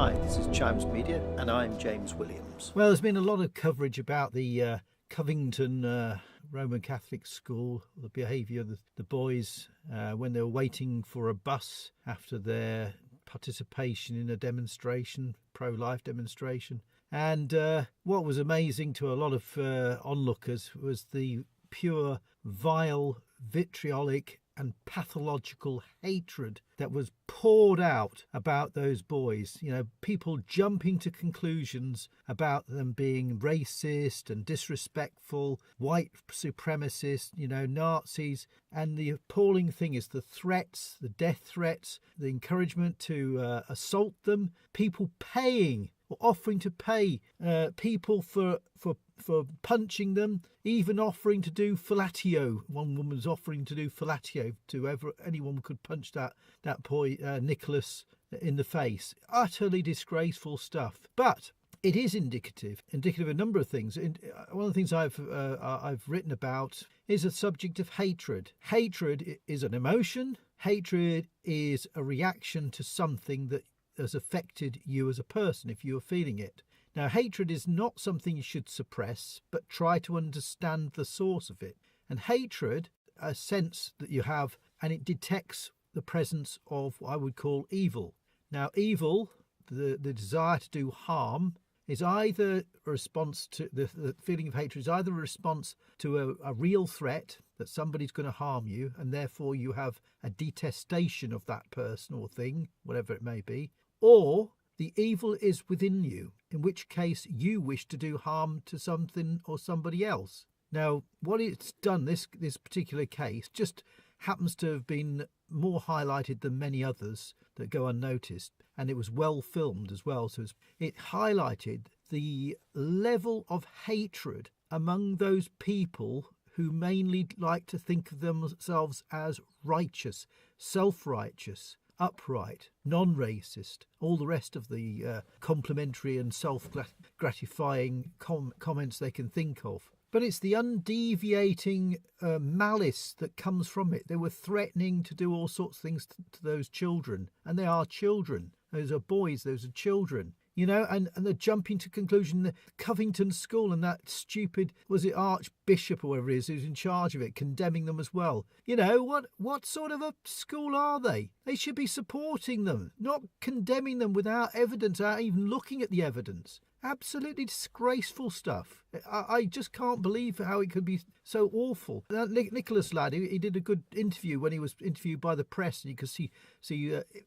Hi, this is Chimes Media and I'm James Williams. Well, there's been a lot of coverage about the Covington Roman Catholic School, the behaviour of the boys when they were waiting for a bus after their participation in a demonstration, pro-life demonstration. And what was amazing to a lot of onlookers was the pure, vile, vitriolic and pathological hatred that was poured out about those boys. You know, people jumping to conclusions about them being racist and disrespectful, white supremacists, you know, Nazis. And the appalling thing is the threats, the death threats, the encouragement to assault them, people paying or offering to pay people for punching them, even offering to do fellatio. One woman was offering to do fellatio to anyone could punch that boy Nicholas in the face. Utterly disgraceful stuff. But it is indicative of a number of things. One of the things I've written about is a subject of hatred. Hatred is an emotion. Hatred is a reaction to something that has affected you as a person, if you are feeling it. Now, hatred is not something you should suppress, but try to understand the source of it. And hatred, a sense that you have, and it detects the presence of what I would call evil. Now, evil, the desire to do harm, is either a response to the feeling of hatred is either a response to a real threat that somebody's going to harm you, and therefore you have a detestation of that person or thing, whatever it may be, or the evil is within you, in which case you wish to do harm to something or somebody else. Now, what it's done, this particular case, just happens to have been more highlighted than many others that go unnoticed, and it was well filmed as well. So it highlighted the level of hatred among those people who mainly like to think of themselves as righteous, self-righteous, upright, non-racist, all the rest of the complimentary and self-gratifying comments they can think of. But it's the undeviating malice that comes from it. They were threatening to do all sorts of things to those children, and they are children. Those are boys, those are children. You know, and they're jumping to conclusion, the Covington School and that stupid, was it Archbishop or whatever it is, who's in charge of it, condemning them as well. You know, what sort of a school are they? They should be supporting them, not condemning them without evidence, without even looking at the evidence. Absolutely disgraceful stuff. I just can't believe how it could be so awful. That Nicholas lad, he did a good interview when he was interviewed by the press, and you could see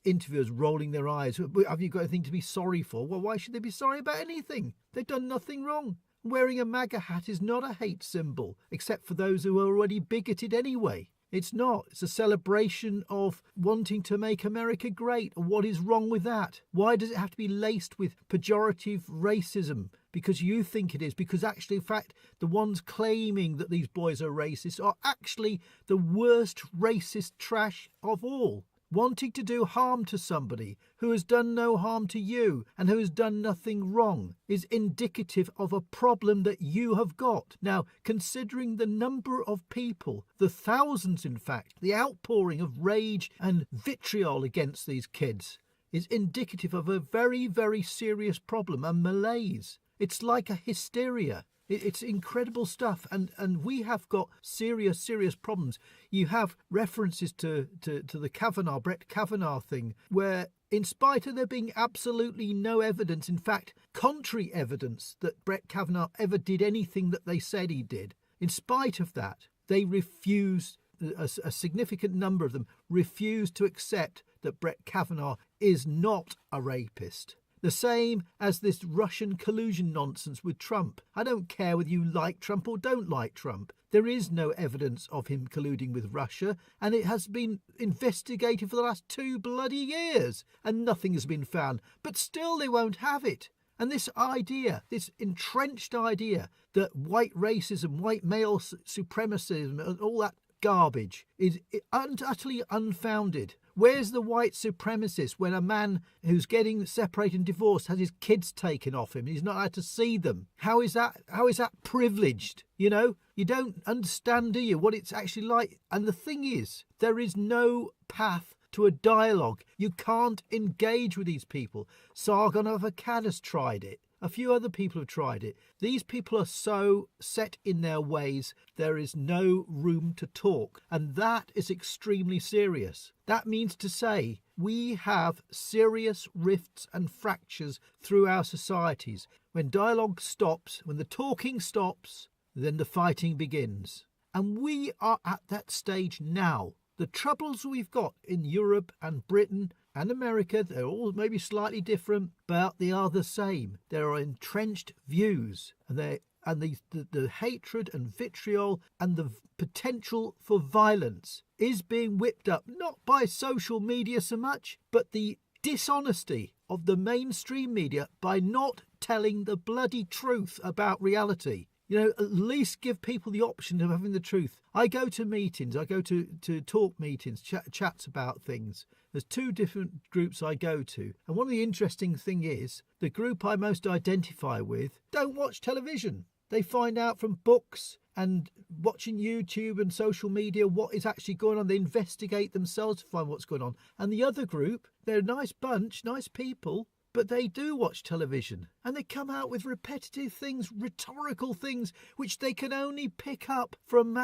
interviewers rolling their eyes. Have you got anything to be sorry for? Well, why should they be sorry about anything? They've done nothing wrong. Wearing a MAGA hat is not a hate symbol, except for those who are already bigoted anyway. It's not. It's a celebration of wanting to make America great. What is wrong with that? Why does it have to be laced with pejorative racism? Because you think it is. Because actually, in fact, the ones claiming that these boys are racist are actually the worst racist trash of all. Wanting to do harm to somebody who has done no harm to you and who has done nothing wrong is indicative of a problem that you have got. Now, considering the number of people, the thousands in fact, the outpouring of rage and vitriol against these kids is indicative of a very, very serious problem, a malaise. It's like a hysteria. It's incredible stuff, and we have got serious problems. You have references to the Brett Kavanaugh thing, where in spite of there being absolutely no evidence, in fact, contrary evidence that Brett Kavanaugh ever did anything that they said he did, in spite of that, they refused, a significant number of them refused to accept that Brett Kavanaugh is not a rapist. The same as this Russian collusion nonsense with Trump. I don't care whether you like Trump or don't like Trump. There is no evidence of him colluding with Russia, and it has been investigated for the last 2 bloody years, and nothing has been found. But still they won't have it. And this idea, this entrenched idea that white racism, white male supremacism, and all that garbage is utterly unfounded. Where's the white supremacist when a man who's getting separated and divorced has his kids taken off him? He's not allowed to see them. How is that privileged? You know, you don't understand, do you, what it's actually like? And the thing is, there is no path to a dialogue. You can't engage with these people. Sargon of Akkad has tried it. A few other people have tried it. These people are so set in their ways, there is no room to talk. And that is extremely serious. That means to say we have serious rifts and fractures through our societies. When dialogue stops, when the talking stops, then the fighting begins. And we are at that stage now. The troubles we've got in Europe and Britain and America, they're all maybe slightly different, but they are the same. There are entrenched views, and the hatred and vitriol and the potential for violence is being whipped up, not by social media so much, but the dishonesty of the mainstream media by not telling the bloody truth about reality. You know, at least give people the option of having the truth. I go to meetings, I go to talk meetings, chats about things. There's two different groups I go to. And one of the interesting thing is, the group I most identify with don't watch television. They find out from books and watching YouTube and social media what is actually going on. They investigate themselves to find what's going on. And the other group, they're a nice bunch, nice people, but they do watch television, and they come out with repetitive things, rhetorical things, which they can only pick up from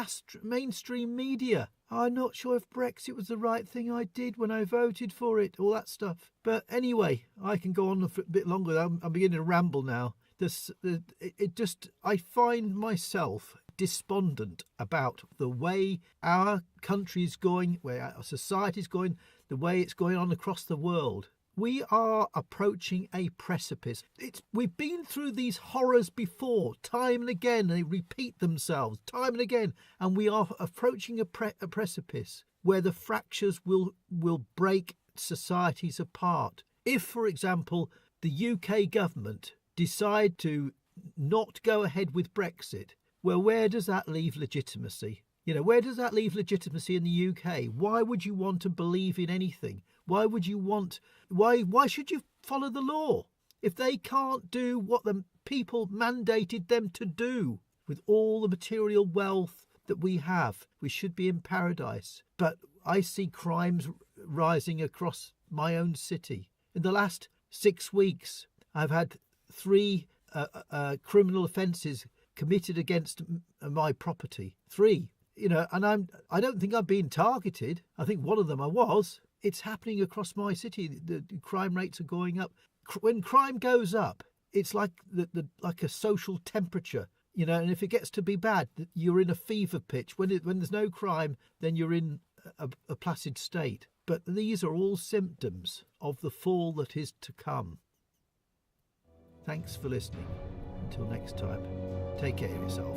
mainstream media. I'm not sure if Brexit was the right thing I did when I voted for it, all that stuff. But anyway, I can go on a bit longer. I'm beginning to ramble now. I find myself despondent about the way our country is going, where our society is going, the way it's going on across the world. We are approaching a precipice. We've been through these horrors before, time and again. They repeat themselves time and again. And we are approaching a precipice where the fractures will break societies apart. If, for example, the UK government decide to not go ahead with Brexit, well, where does that leave legitimacy? You know, where does that leave legitimacy in the UK? Why would you want to believe in anything? Why would you want... Why should you follow the law if they can't do what the people mandated them to do? With all the material wealth that we have, we should be in paradise. But I see crimes rising across my own city. In the last 6 weeks, I've had 3 criminal offences committed against my property. 3. You know, and I don't think I'm being targeted. I think one of them I was. It's happening across my city. The crime rates are going up. When crime goes up, it's like like a social temperature, you know. And if it gets to be bad, you're in a fever pitch. When there's no crime, then you're in a placid state. But these are all symptoms of the fall that is to come. Thanks for listening. Until next time, take care of yourself.